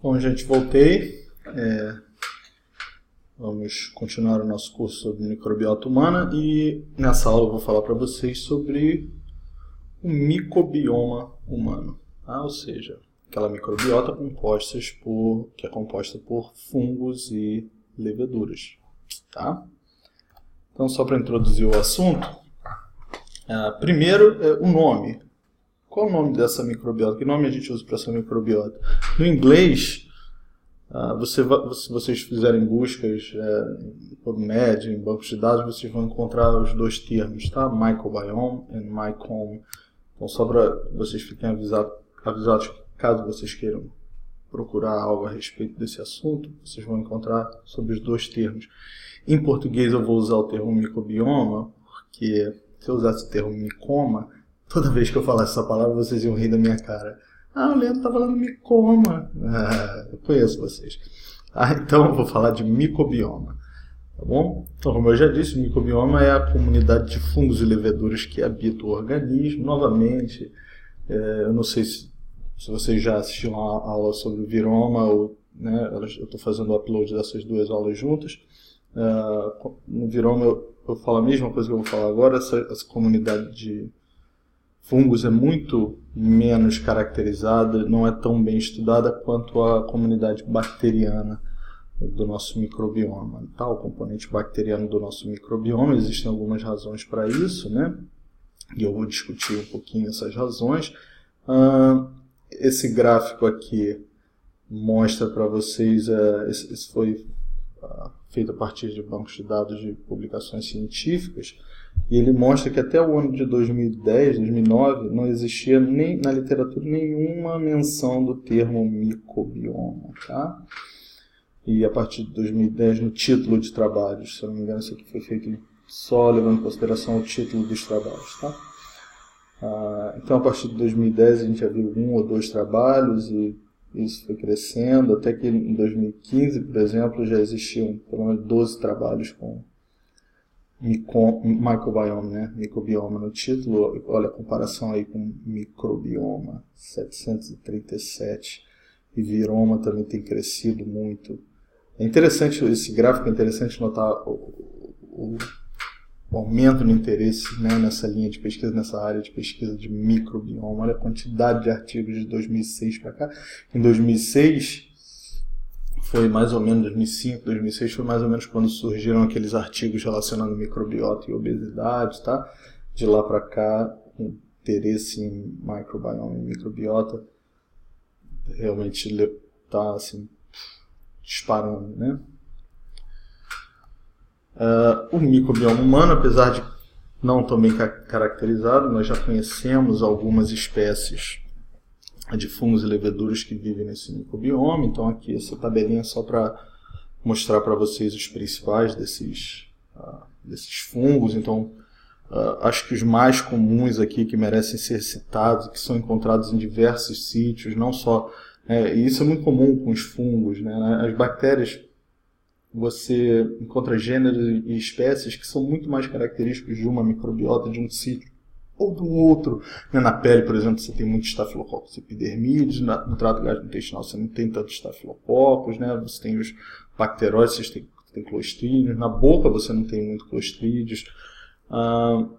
Bom, gente, voltei. Vamos continuar o nosso curso sobre microbiota humana e nessa aula eu vou falar para vocês sobre o microbioma humano, tá? Ou seja, aquela microbiota que é composta por fungos e leveduras, tá? Então, só para introduzir o assunto, primeiro, o nome. Qual é o nome dessa microbiota? Que nome a gente usa para essa microbiota? No inglês, se vocês fizerem buscas em PubMed, em bancos de dados, vocês vão encontrar os dois termos, tá? Microbiome e mycome. Então, só para vocês fiquem avisados, caso vocês queiram procurar algo a respeito desse assunto, vocês vão encontrar sobre os dois termos. Em português eu vou usar o termo microbioma, porque se eu usasse o termo micoma, toda vez que eu falasse essa palavra, vocês iam rir da minha cara. O Leandro está falando micoma. Eu conheço vocês. Então, eu vou falar de microbioma. Tá bom? Então, como eu já disse, o microbioma é a comunidade de fungos e leveduras que habita o organismo. Novamente, eu não sei se vocês já assistiram a aula sobre o viroma, ou, né, eu estou fazendo o upload dessas duas aulas juntas. No viroma, eu falo a mesma coisa que eu vou falar agora. Essa comunidade de fungos é muito menos caracterizada, não é tão bem estudada quanto a comunidade bacteriana do nosso microbioma. Tá? O componente bacteriano do nosso microbioma, existem algumas razões para isso, né? E eu vou discutir um pouquinho essas razões. Esse gráfico aqui mostra para vocês, esse foi feito a partir de bancos de dados de publicações científicas, e ele mostra que até o ano de 2010, 2009, não existia na literatura nenhuma menção do termo microbioma, tá? E a partir de 2010, no título de trabalhos, se eu não me engano, isso aqui foi feito só levando em consideração o título dos trabalhos, tá? Então, a partir de 2010, a gente já viu 1 ou 2 trabalhos, e isso foi crescendo, até que em 2015, por exemplo, já existiam pelo menos 12 trabalhos com microbioma, né? Microbioma no título. Olha a comparação aí com microbioma, 737, e viroma também tem crescido muito. É interessante, esse gráfico é interessante notar o aumento no interesse, né, nessa linha de pesquisa, nessa área de pesquisa de microbioma. Olha a quantidade de artigos de 2006 para cá. Em 2006, foi mais ou menos 2005, 2006, foi mais ou menos quando surgiram aqueles artigos relacionando microbiota e obesidade, tá? De lá para cá, o interesse em microbioma e microbiota realmente está assim, disparando, né? O microbioma humano, apesar de não tão bem caracterizado, nós já conhecemos algumas espécies de fungos e leveduras que vivem nesse microbioma. Então aqui essa tabelinha é só para mostrar para vocês os principais desses fungos. Então acho que os mais comuns aqui que merecem ser citados, que são encontrados em diversos sítios, não só... e isso é muito comum com os fungos, né? As bactérias, você encontra gêneros e espécies que são muito mais característicos de uma microbiota, de um sítio ou do outro. Na pele, por exemplo, você tem muito Staphylococcus epidermidis, no trato gastrointestinal você não tem tanto Staphylococcus, né? Você tem os bacteróides, você tem clostridios, na boca você não tem muito clostridios.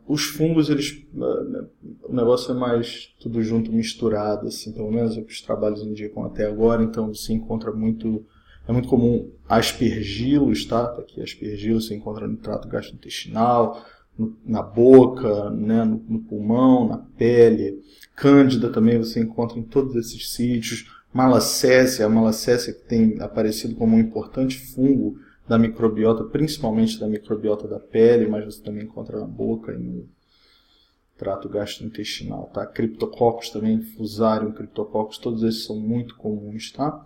Os fungos, o negócio é mais tudo junto, misturado, assim, pelo menos é o que os trabalhos indicam até agora. Então você encontra muito... É muito comum aspergilos, tá? Aqui aspergilos você encontra no trato gastrointestinal, na boca, né? no pulmão, na pele. Cândida também você encontra em todos esses sítios. Malacésia, a malacésia que tem aparecido como um importante fungo da microbiota, principalmente da microbiota da pele, mas você também encontra na boca e no trato gastrointestinal, tá? Cryptococcus também, Fusarium, Cryptococcus, todos esses são muito comuns, tá?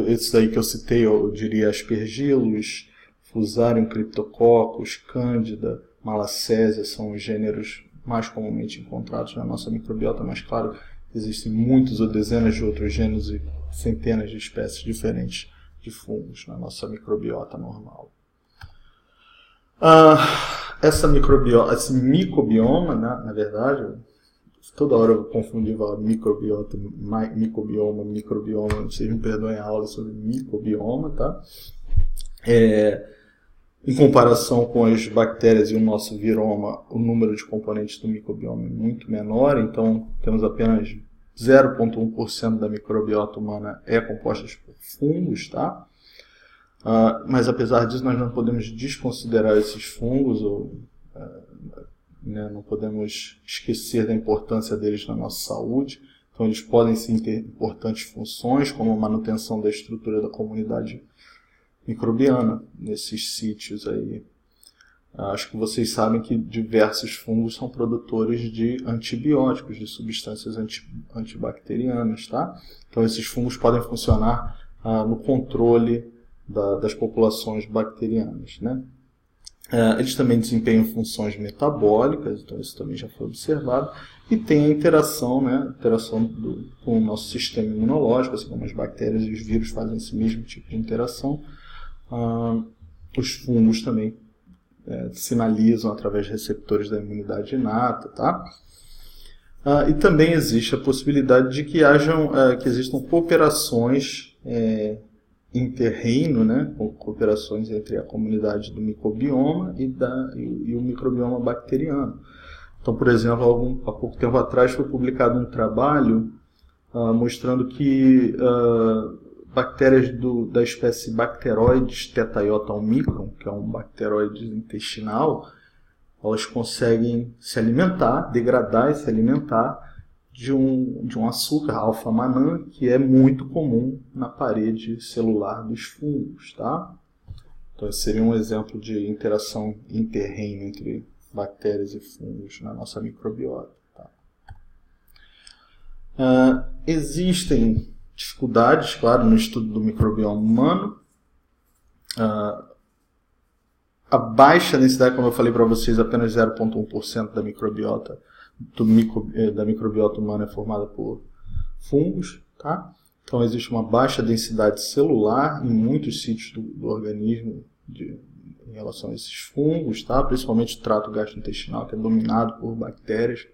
Esses aí que eu citei, eu diria aspergilos, Fusarium, Cryptococcus, Cândida, Malacésia, são os gêneros mais comumente encontrados na nossa microbiota, mas claro, existem muitos ou dezenas de outros gêneros e centenas de espécies diferentes de fungos na nossa microbiota normal. Esse microbioma, na verdade, toda hora eu confundia microbiota, microbioma, vocês me perdoem a aula sobre microbioma, tá? Em comparação com as bactérias e o nosso viroma, o número de componentes do microbioma é muito menor, então temos apenas 0,1% da microbiota humana é composta por fungos, tá? Mas apesar disso, nós não podemos desconsiderar esses fungos, não podemos esquecer da importância deles na nossa saúde. Então eles podem sim ter importantes funções, como a manutenção da estrutura da comunidade microbiana nesses sítios aí. Acho que vocês sabem que diversos fungos são produtores de antibióticos, de substâncias antibacterianas, tá? Então esses fungos podem funcionar no controle das populações bacterianas, né? Eles também desempenham funções metabólicas, então isso também já foi observado, e tem a interação, com o nosso sistema imunológico, assim como as bactérias e os vírus fazem esse mesmo tipo de interação. Os fungos também sinalizam através de receptores da imunidade inata, tá? E também existe a possibilidade de que existam cooperações interreino, né? Cooperações entre a comunidade do microbioma e o microbioma bacteriano. Então, por exemplo, há pouco tempo atrás foi publicado um trabalho mostrando que bactérias da espécie Bacteroides theta-iota omicron, que é um bacteroide intestinal, elas conseguem se alimentar, degradar e se alimentar de um açúcar, alfa-mannan, que é muito comum na parede celular dos fungos, tá? Então, esse seria um exemplo de interação interreino entre bactérias e fungos na nossa microbiota. Tá? Existem dificuldades, claro, no estudo do microbioma humano. A baixa densidade, como eu falei para vocês, apenas 0,1% da microbiota da microbiota humana é formada por fungos, tá? Então existe uma baixa densidade celular em muitos sítios do organismo em relação a esses fungos, tá? Principalmente o trato gastrointestinal, que é dominado por bactérias.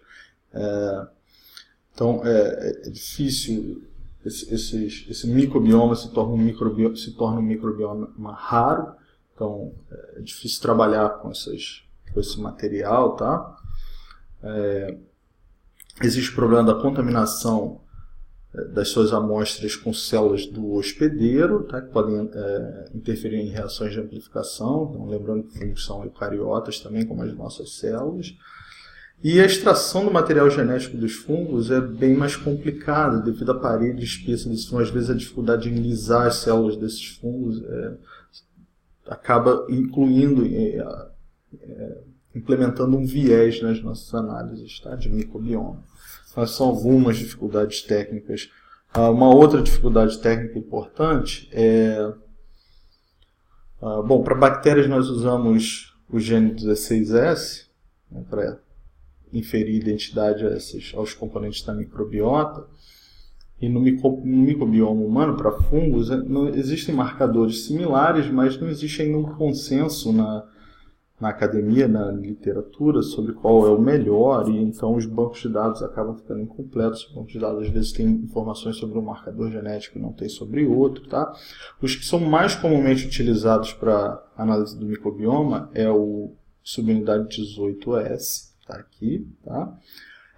Então é difícil, esse microbioma se torna um microbioma raro, então é difícil trabalhar com esse material, tá? Existe o problema da contaminação das suas amostras com células do hospedeiro, tá? Que podem interferir em reações de amplificação. Então, lembrando que fungos são eucariotas também, como as nossas células. E a extração do material genético dos fungos é bem mais complicada, devido à parede espessa desses fungos. Às vezes a dificuldade de enlisar as células desses fungos acaba implementando um viés nas nossas análises, tá? De microbioma. Mas são algumas dificuldades técnicas. Uma outra dificuldade técnica importante para bactérias nós usamos o gene 16S, né, para inferir identidade aos componentes da microbiota. E no microbioma humano, para fungos, existem marcadores similares, mas não existe ainda um consenso na academia, na literatura, sobre qual é o melhor, e então os bancos de dados acabam ficando incompletos. Os bancos de dados às vezes têm informações sobre um marcador genético e não tem sobre outro, tá? Os que são mais comumente utilizados para análise do microbioma é o subunidade 18S, tá aqui, tá?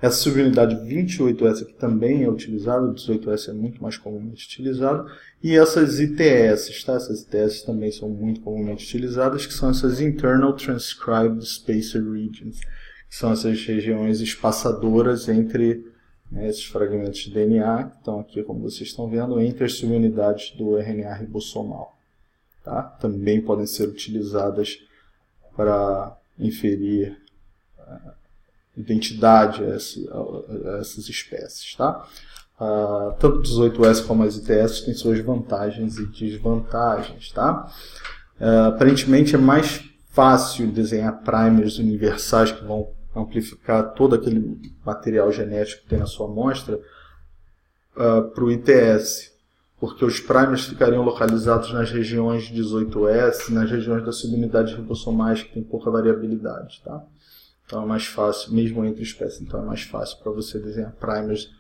Essa subunidade 28S aqui também é utilizada, o 18S é muito mais comumente utilizado, e essas ITS, tá? Essas ITS também são muito comumente utilizadas, que são essas Internal Transcribed Spacer Regions, que são essas regiões espaçadoras entre esses fragmentos de DNA, que estão aqui, como vocês estão vendo, entre as subunidades do RNA ribossomal. Tá? Também podem ser utilizadas para inferir identidade a essas espécies, tá? Tanto 18S como as ITS têm suas vantagens e desvantagens, tá? Aparentemente é mais fácil desenhar primers universais que vão amplificar todo aquele material genético que tem na sua amostra para o ITS, porque os primers ficariam localizados nas regiões 18S, nas regiões das subunidades ribossomais que tem pouca variabilidade, tá? Então é mais fácil, mesmo entre espécies, então é mais fácil para você desenhar primers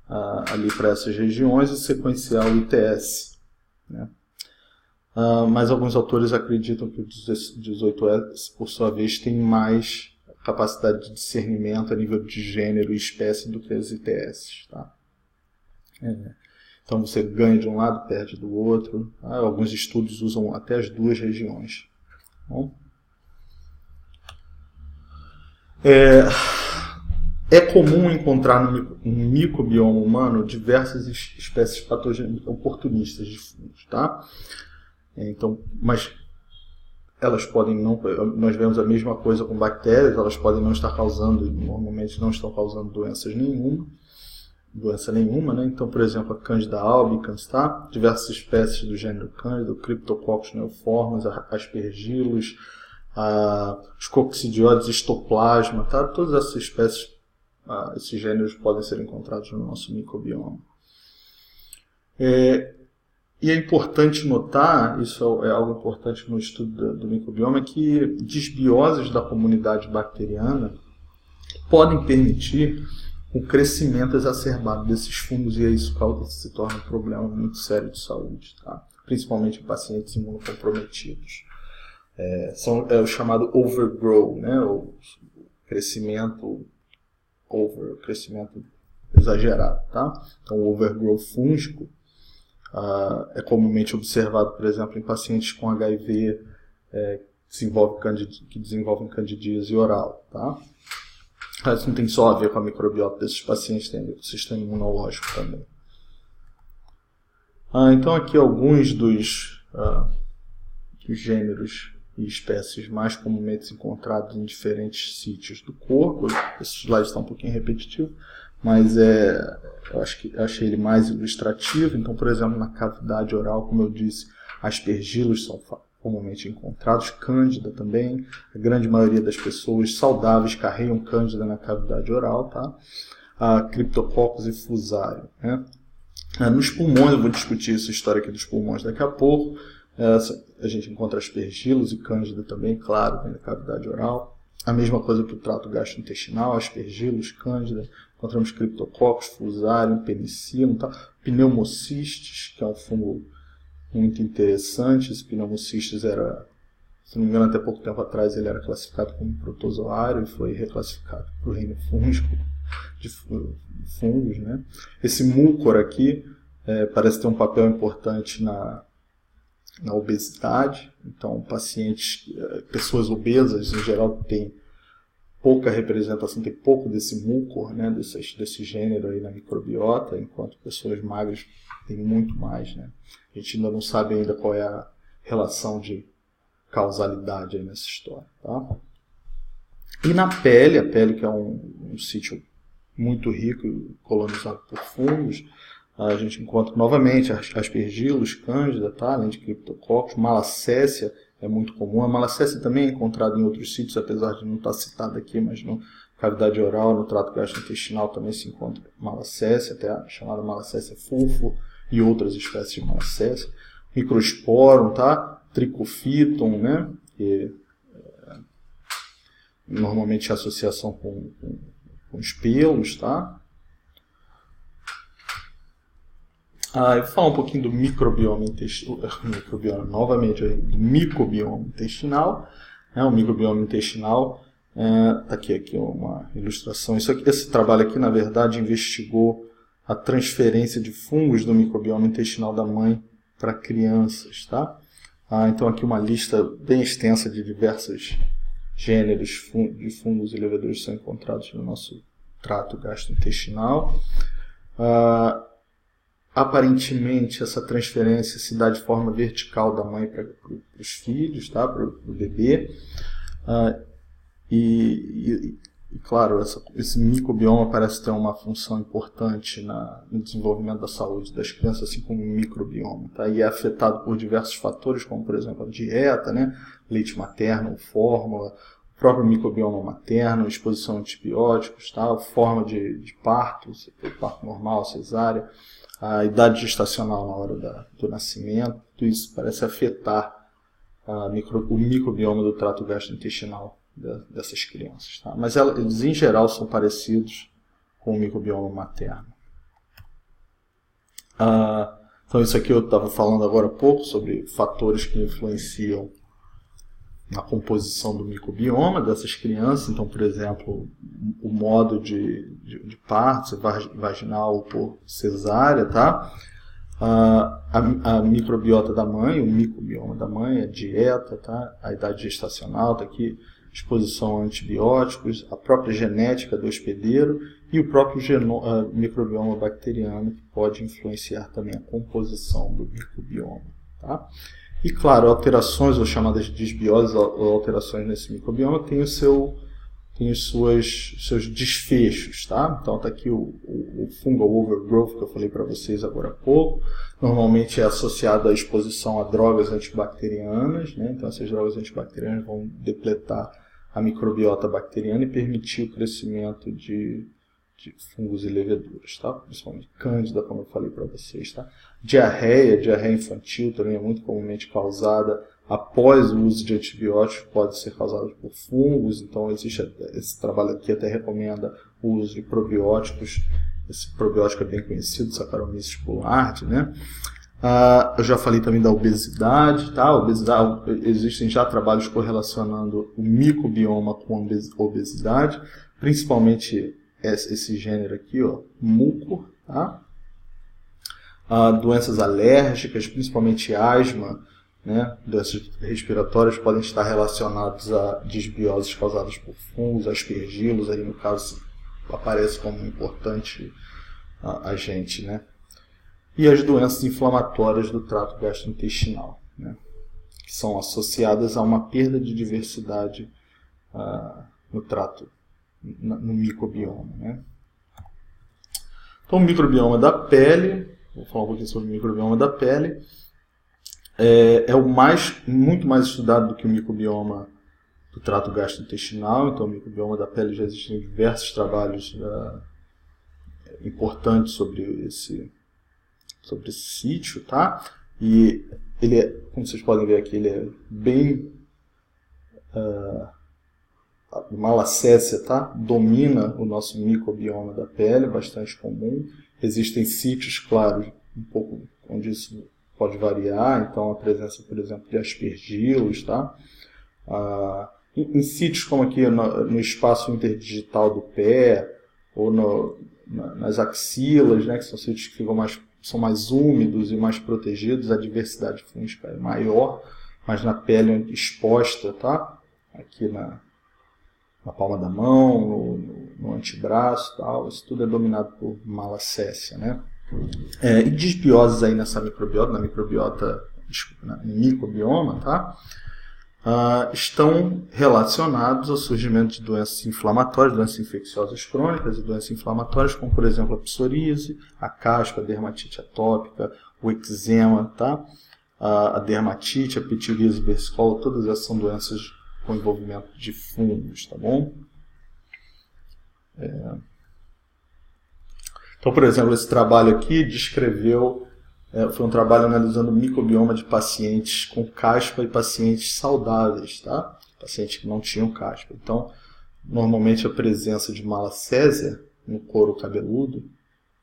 ali para essas regiões e sequenciar o ITS, né? Mas alguns autores acreditam que o 18S, por sua vez, tem mais capacidade de discernimento a nível de gênero e espécie do que as ITS. Tá? Então você ganha de um lado, perde do outro. Tá? Alguns estudos usam até as duas regiões. Bom? É comum encontrar no microbioma humano diversas espécies patogênicas oportunistas de fungos. Tá? Então, mas elas podem não, nós vemos a mesma coisa com bactérias, elas podem não estar causando, normalmente não estão causando doença nenhuma, né? Então, por exemplo, a Candida albicans, tá? Diversas espécies do gênero Candida, Cryptococcus neoformes, Aspergillus, os coccidioides, Histoplasma, tá? Todas essas espécies, esses gêneros podem ser encontrados no nosso microbioma. E é importante notar, isso é algo importante no estudo do microbioma, que disbioses da comunidade bacteriana podem permitir o crescimento exacerbado desses fungos e isso se torna um problema muito sério de saúde, tá? Principalmente em pacientes imunocomprometidos. É o chamado overgrow, né? O crescimento exagerado. Tá? Então, o overgrow fúngico é comumente observado, por exemplo, em pacientes com HIV que desenvolvem candidíase oral. Tá? Isso não tem só a ver com a microbiota desses pacientes, tem a ver com o sistema imunológico também. Então aqui alguns dos gêneros e espécies mais comumente encontrados em diferentes sítios do corpo. Esse slide está um pouquinho repetitivo, mas eu achei ele mais ilustrativo. Então, por exemplo, na cavidade oral, como eu disse, Aspergillus são comumente encontrados, Cândida também. A grande maioria das pessoas saudáveis carregam Cândida na cavidade oral, tá? Cryptococcus e Fusarium, né? Nos pulmões, eu vou discutir essa história aqui dos pulmões daqui a pouco. A gente encontra Aspergillus e Cândida também, claro, vem da cavidade oral. A mesma coisa para o trato gastrointestinal, Aspergillus, Cândida. Encontramos Cryptococcus, Fusarium, Penicillium, tá? Pneumocystis, que é um fungo muito interessante. Esse Pneumocystis era, se não me engano, até pouco tempo atrás ele era classificado como protozoário e foi reclassificado para o reino fúngico de fungos, né? Esse mucor aqui parece ter um papel importante na obesidade. Então, pessoas obesas em geral têm pouca representação, tem pouco desse mucor, né, desse gênero aí na microbiota, enquanto pessoas magras têm muito mais, né? A gente ainda não sabe ainda qual é a relação de causalidade aí nessa história, tá? E na pele, a pele que é um sítio muito rico e colonizado por fungos, a gente encontra novamente Aspergillus, Cândida, tá? Além de Cryptococcus, Malacésia é muito comum. A Malacésia também é encontrada em outros sítios, apesar de não estar citada aqui, mas na cavidade oral, no trato gastrointestinal também se encontra Malacésia, até a chamada Malacésia fulfo e outras espécies de Malacésia. Microsporum, tá? Trichophyton, né? Que normalmente é associação com os pelos, tá? Eu vou falar um pouquinho do microbioma intestinal, novamente, do microbioma intestinal. O microbioma intestinal, aqui uma ilustração. Esse trabalho aqui, na verdade, investigou a transferência de fungos do microbioma intestinal da mãe para crianças. Tá? Então aqui uma lista bem extensa de diversos gêneros de fungos e levedouras que são encontrados no nosso trato gastrointestinal. Aparentemente, essa transferência se dá de forma vertical da mãe para os filhos, tá? Para o bebê. E claro, esse microbioma parece ter uma função importante no desenvolvimento da saúde das crianças, assim como o microbioma. Tá? E é afetado por diversos fatores, como, por exemplo, a dieta, né? Leite materno, fórmula, o próprio microbioma materno, exposição a antibióticos, tá? Forma de parto, se for parto normal, cesárea, a idade gestacional na hora do nascimento, tudo isso parece afetar o microbioma do trato gastrointestinal dessas crianças, tá? Mas eles, em geral, são parecidos com o microbioma materno. Então, isso aqui eu estava falando agora há pouco sobre fatores que influenciam na composição do microbioma dessas crianças. Então, por exemplo, o modo de parto, vaginal ou por cesárea, tá? A microbiota da mãe, o microbioma da mãe, a dieta, tá? A idade gestacional, tá aqui, exposição a antibióticos, a própria genética do hospedeiro e o próprio microbioma bacteriano, que pode influenciar também a composição do microbioma, tá? E claro, alterações ou chamadas de disbioses ou alterações nesse microbioma têm os seus desfechos, tá? Então está aqui o fungal overgrowth que eu falei para vocês agora há pouco. Normalmente é associado à exposição a drogas antibacterianas, né? Então essas drogas antibacterianas vão depletar a microbiota bacteriana e permitir o crescimento de fungos e leveduras, tá? Principalmente cândida, como eu falei para vocês, tá? Diarreia infantil também é muito comumente causada após o uso de antibióticos, pode ser causada por fungos. Então existe esse trabalho aqui, até recomenda o uso de probióticos. Esse probiótico é bem conhecido, Saccharomyces boulardii, né? Eu já falei também da obesidade, tá? Existem já trabalhos correlacionando o microbioma com a obesidade, principalmente esse gênero aqui, ó, muco, tá? Doenças alérgicas, principalmente asma, né? Doenças respiratórias podem estar relacionadas a disbioses causadas por fungos, aspergilos, aí no caso aparece como um importante agente, né? E as doenças inflamatórias do trato gastrointestinal, né? Que são associadas a uma perda de diversidade no trato, no microbioma, né? Então, o microbioma da pele, vou falar um pouquinho sobre o microbioma da pele, é muito mais estudado do que o microbioma do trato gastrointestinal. Então, o microbioma da pele já existem diversos trabalhos importantes sobre esse sítio, tá? E ele como vocês podem ver aqui, ele é bem Malacésia, tá? Domina o nosso microbioma da pele, bastante comum. Existem sítios, claro, um pouco onde isso pode variar. Então, a presença, por exemplo, de aspergilos, tá? Em sítios como aqui no espaço interdigital do pé, ou nas axilas, né? Que são sítios que são mais úmidos e mais protegidos, a diversidade fúngica é maior, mas na pele exposta, tá? Aqui na palma da mão, no antebraço, tal, isso tudo é dominado por malacésia, né? E disbioses aí nessa microbiota, no microbioma, tá? Estão relacionados ao surgimento de doenças inflamatórias, doenças infecciosas crônicas e doenças inflamatórias, como por exemplo a psoríase, a caspa, a dermatite atópica, o eczema, tá? A dermatite, a pitiríase versicolor, todas essas são doenças com envolvimento de fungos, tá bom? Então, por exemplo, esse trabalho aqui foi um trabalho analisando o microbioma de pacientes com caspa e pacientes saudáveis, tá? Pacientes que não tinham caspa. Então, normalmente a presença de malacésia no couro cabeludo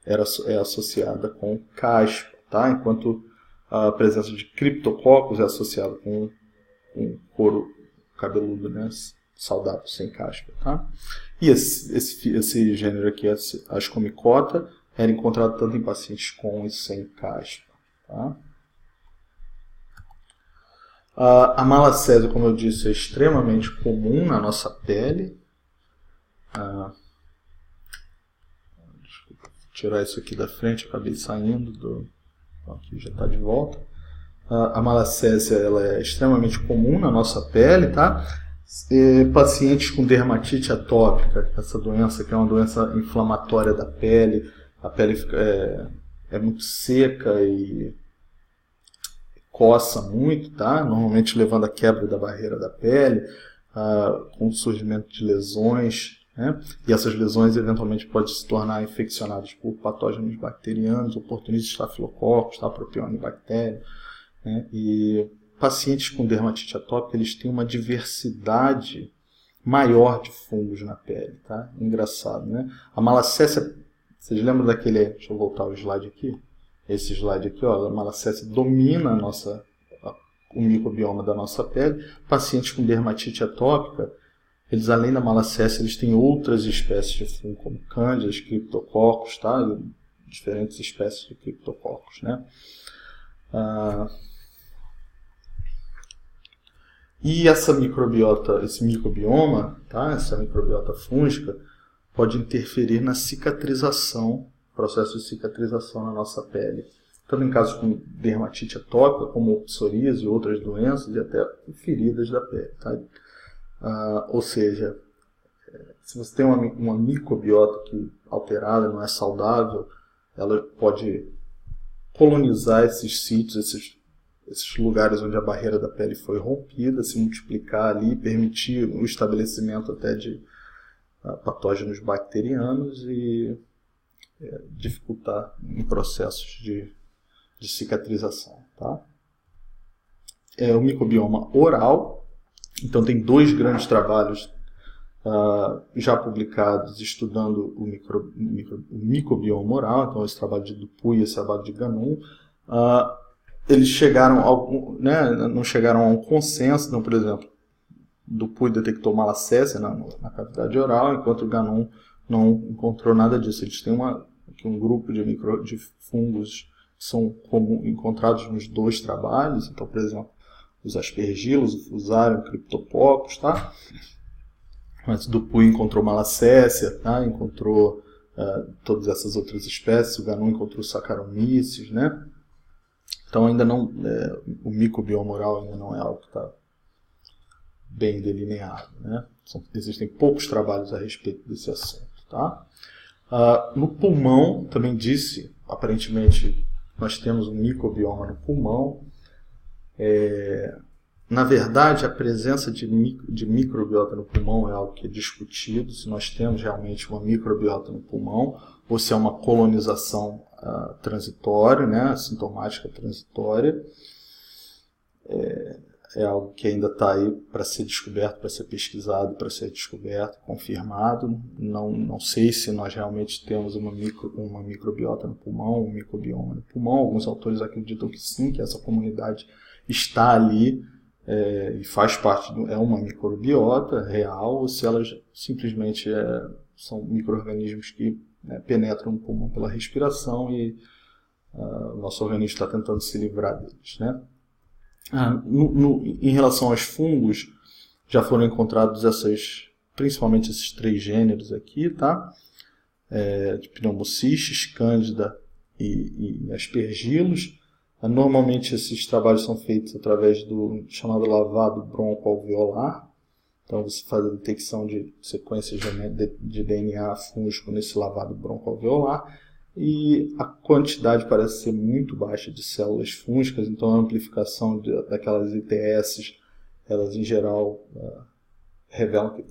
é associada com caspa, tá? Enquanto a presença de criptococcus é associada com couro cabeludo, né, saudável, sem caspa, tá? E esse gênero aqui, a Ascomycota, era encontrado tanto em pacientes com e sem caspa, tá? A malacésia, como eu disse, é extremamente comum na nossa pele. Deixa eu tirar isso aqui da frente, acabei saindo aqui já está de volta. A malacésia, ela é extremamente comum na nossa pele, tá? Pacientes com dermatite atópica, essa doença que é uma doença inflamatória da pele, a pele é muito seca e coça muito, tá? Normalmente levando à quebra da barreira da pele, com o surgimento de lesões, né? E essas lesões eventualmente podem se tornar infeccionadas por patógenos bacterianos, oportunistas estafilococcus, tá? Propionibactéria, né? E pacientes com dermatite atópica, eles têm uma diversidade maior de fungos na pele, tá? Engraçado, né? A malacésia, vocês lembram daquele, deixa eu voltar o slide aqui, esse slide aqui, ó, a malacésia domina o microbioma da nossa pele. Pacientes com dermatite atópica, eles além da malacésia, eles têm outras espécies de fungo, como cândidas, criptococcus, tá? Diferentes espécies de criptococcus, né? E essa microbiota, esse microbioma, tá? Essa microbiota fúngica, pode interferir na cicatrização, processo de cicatrização na nossa pele. Tanto em casos com dermatite atópica, como psoríase e outras doenças, e até feridas da pele, tá? Ou seja, se você tem uma microbiota alterada, não é saudável, ela pode colonizar esses sítios, esses lugares onde a barreira da pele foi rompida, se multiplicar ali, permitir o estabelecimento até de patógenos bacterianos e dificultar em processos de cicatrização. Tá? O microbioma oral, então tem 2 grandes trabalhos já publicados estudando o microbioma oral, então esse trabalho de Dupuy e esse trabalho de Gannon. Eles não chegaram a um consenso, então, por exemplo, Dupuy detectou malacésia na cavidade oral, enquanto o Gannon não encontrou nada disso. Eles têm aqui um grupo de fungos que são encontrados nos 2 trabalhos, então, por exemplo, os aspergilos, o fusarium, o cryptococcus, tá? Mas Dupuy encontrou malacésia, tá? Encontrou todas essas outras espécies, o Gannon encontrou Saccharomyces, né? Então ainda não, o microbioma oral ainda não é algo que está bem delineado, né? Existem poucos trabalhos a respeito desse assunto, tá? No pulmão, também disse, aparentemente nós temos um microbioma no pulmão. Na verdade, a presença de microbiota no pulmão é algo que é discutido, se nós temos realmente uma microbiota no pulmão, ou se é uma colonização transitória, né, sintomática transitória. É algo que ainda está aí para ser descoberto, para ser pesquisado, para ser descoberto, confirmado. Não sei se nós realmente temos uma microbiota no pulmão, um microbioma no pulmão. Alguns autores acreditam que sim, que essa comunidade está ali e faz parte, é uma microbiota real, ou se elas simplesmente são micro-organismos que penetram no pulmão pela respiração e o nosso organismo está tentando se livrar deles, né? Em relação aos fungos, já foram encontrados principalmente esses 3 gêneros aqui, tá? De pneumocistes, cândida e aspergilos. Normalmente esses trabalhos são feitos através do chamado lavado broncoalveolar. Então você faz a detecção de sequências de DNA fúngico nesse lavado broncoalveolar e a quantidade parece ser muito baixa de células fúngicas, então a amplificação daquelas ITS, elas em geral revelam que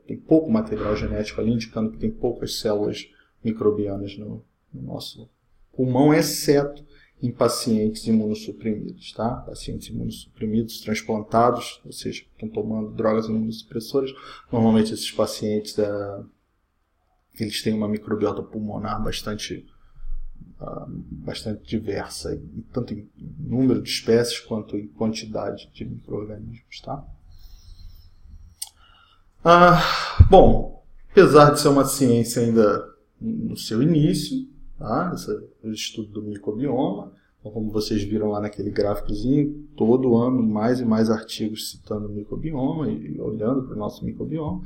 tem pouco material genético ali, indicando que tem poucas células microbianas no nosso pulmão, exceto em pacientes imunossuprimidos, tá? Pacientes imunossuprimidos, transplantados, ou seja, estão tomando drogas imunossupressoras. Normalmente esses pacientes eles têm uma microbiota pulmonar bastante diversa, tanto em número de espécies quanto em quantidade de micro-organismos, tá? Bom, apesar de ser uma ciência ainda no seu início, tá? O estudo do microbioma, então, como vocês viram lá naquele gráficozinho, todo ano mais e mais artigos citando o microbioma e olhando para o nosso microbioma,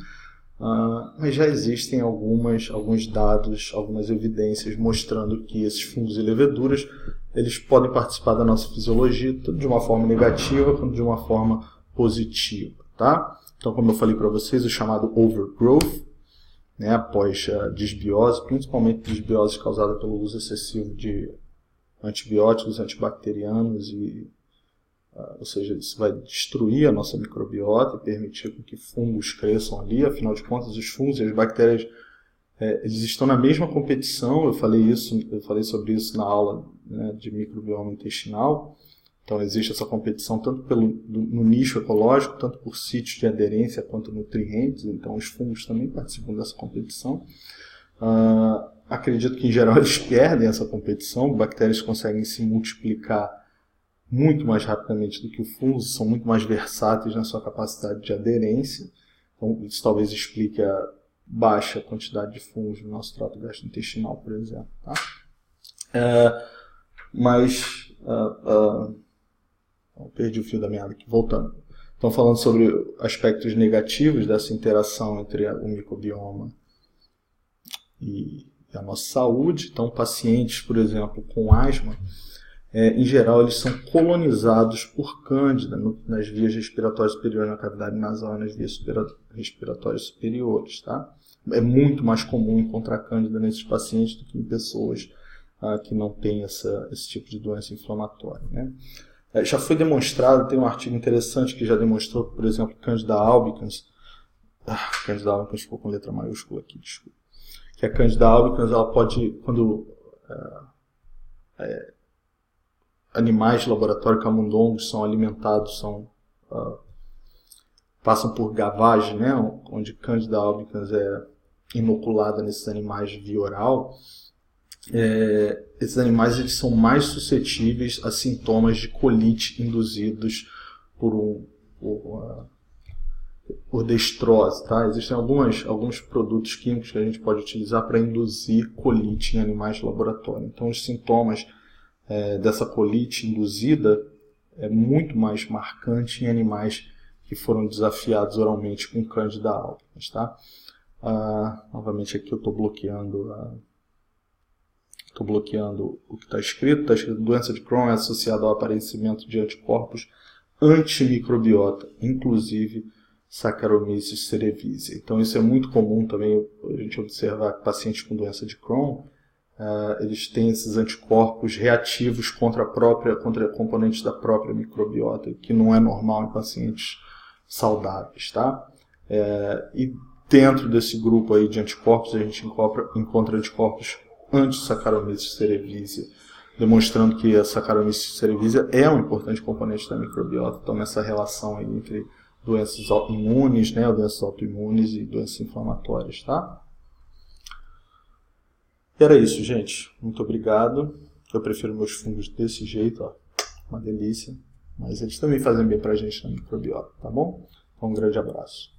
mas já existem alguns dados, algumas evidências mostrando que esses fungos e leveduras eles podem participar da nossa fisiologia tanto de uma forma negativa quanto de uma forma positiva, tá? Então, como eu falei para vocês, o chamado overgrowth, né, após a disbiose, principalmente disbiose causada pelo uso excessivo de antibióticos, antibacterianos, ou seja, isso vai destruir a nossa microbiota e permitir que fungos cresçam ali. Afinal de contas, os fungos e as bactérias eles estão na mesma competição. Eu falei sobre isso na aula, né, de microbioma intestinal. Então existe essa competição tanto no nicho ecológico, tanto por sítios de aderência quanto nutrientes. Então os fungos também participam dessa competição. Acredito que em geral eles perdem essa competição. Bactérias conseguem se multiplicar muito mais rapidamente do que os fungos, são muito mais versáteis na sua capacidade de aderência. Então isso talvez explique a baixa quantidade de fungos no nosso trato gastrointestinal, por exemplo. Tá? Perdi o fio da meada aqui, voltando. Então, falando sobre aspectos negativos dessa interação entre o microbioma e a nossa saúde. Então, pacientes, por exemplo, com asma, em geral, eles são colonizados por cândida nas vias respiratórias superiores, na cavidade nasal e nas vias respiratórias superiores. Tá? É muito mais comum encontrar cândida nesses pacientes do que em pessoas que não têm esse tipo de doença inflamatória. Né? Já foi demonstrado, tem um artigo interessante que já demonstrou, por exemplo, Candida albicans. Candida albicans ficou com letra maiúscula aqui, desculpa. Que a Candida albicans, ela pode, quando animais de laboratório camundongos são alimentados, passam por gavagem, né, onde Candida albicans é inoculada nesses animais via oral. Esses animais eles são mais suscetíveis a sintomas de colite induzidos por destrose. Tá? Existem alguns produtos químicos que a gente pode utilizar para induzir colite em animais de laboratório. Então, os sintomas dessa colite induzida é muito mais marcante em animais que foram desafiados oralmente com Candida albicans. Tá? Novamente aqui eu estou bloqueando o que está escrito. Está escrito: doença de Crohn é associada ao aparecimento de anticorpos antimicrobiota, inclusive Saccharomyces cerevisiae. Então isso é muito comum também a gente observar que pacientes com doença de Crohn, eles têm esses anticorpos reativos contra componentes da própria microbiota, que não é normal em pacientes saudáveis. Tá? E dentro desse grupo aí de anticorpos a gente encontra anticorpos anti-Saccharomyces cerevisiae, demonstrando que a Saccharomyces cerevisiae é um importante componente da microbiota. Então, nessa relação aí entre doenças imunes, né, doenças autoimunes e doenças inflamatórias. Tá? E era isso, gente. Muito obrigado. Eu prefiro meus fungos desse jeito, ó. Uma delícia. Mas eles também fazem bem pra gente na microbiota, tá bom? Então, um grande abraço.